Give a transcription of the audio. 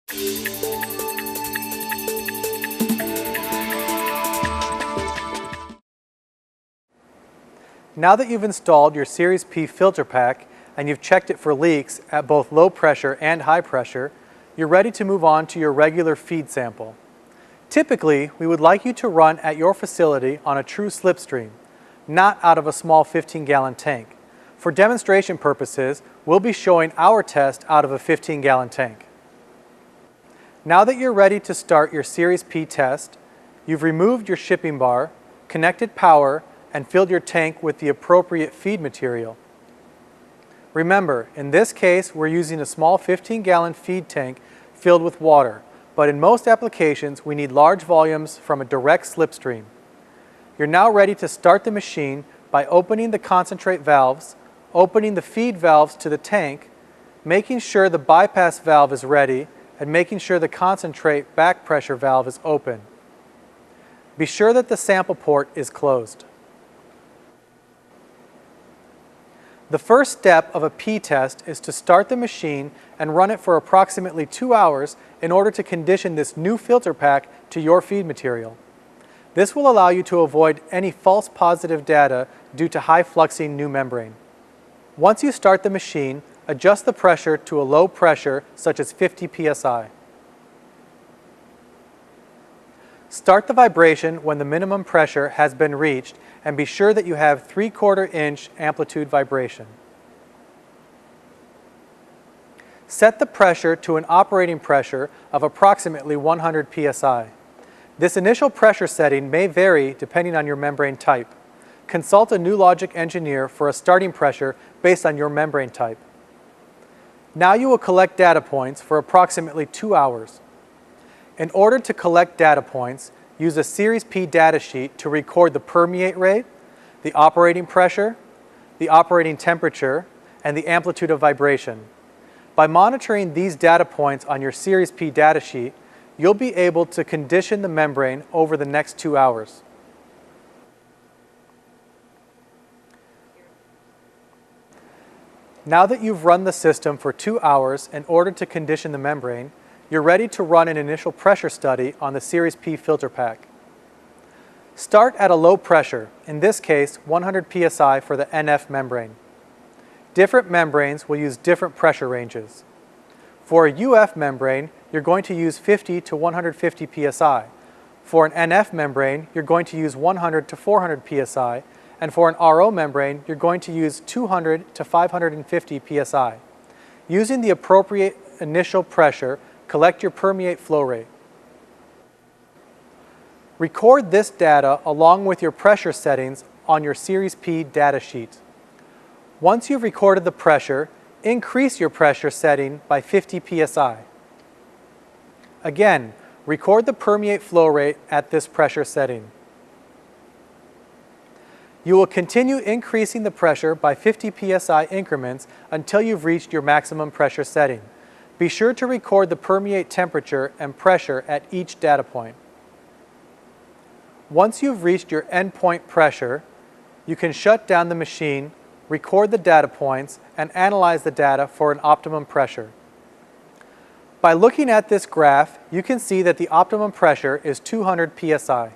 Now that you've installed your Series P filter pack and you've checked it for leaks at both low pressure and high pressure, you're ready to move on to your regular feed sample. Typically, we would like you to run at your facility on a true slipstream, not out of a small 15-gallon tank. For demonstration purposes, we'll be showing our test out of a 15-gallon tank. Now that you're ready to start your Series P test, you've removed your shipping bar, connected power, and filled your tank with the appropriate feed material. Remember, in this case, we're using a small 15-gallon feed tank filled with water, but in most applications, we need large volumes from a direct slipstream. You're now ready to start the machine by opening the concentrate valves, opening the feed valves to the tank, making sure the bypass valve is ready, and making sure the concentrate back pressure valve is open. Be sure that the sample port is closed. The first step of a P test is to start the machine and run it for approximately 2 hours in order to condition this new filter pack to your feed material. This will allow you to avoid any false positive data due to high fluxing new membrane. Once you start the machine, adjust the pressure to a low pressure such as 50 psi. Start the vibration when the minimum pressure has been reached and be sure that you have 3/4 inch amplitude vibration. Set the pressure to an operating pressure of approximately 100 psi. This initial pressure setting may vary depending on your membrane type. Consult a new logic engineer for a starting pressure based on your membrane type. Now you will collect data points for approximately 2 hours. In order to collect data points, use a Series P data sheet to record the permeate rate, the operating pressure, the operating temperature, and the amplitude of vibration. By monitoring these data points on your Series P data sheet, you'll be able to condition the membrane over the next 2 hours. Now that you've run the system for 2 hours in order to condition the membrane, you're ready to run an initial pressure study on the Series P filter pack. Start at a low pressure, in this case 100 psi for the NF membrane. Different membranes will use different pressure ranges. For a UF membrane, you're going to use 50 to 150 psi. For an NF membrane, you're going to use 100 to 400 psi, and for an RO membrane, you're going to use 200 to 550 psi. Using the appropriate initial pressure, collect your permeate flow rate. Record this data along with your pressure settings on your Series P data sheet. Once you've recorded the pressure, increase your pressure setting by 50 psi. Again, record the permeate flow rate at this pressure setting. You will continue increasing the pressure by 50 psi increments until you've reached your maximum pressure setting. Be sure to record the permeate temperature and pressure at each data point. Once you've reached your endpoint pressure, you can shut down the machine, record the data points, and analyze the data for an optimum pressure. By looking at this graph, you can see that the optimum pressure is 200 psi.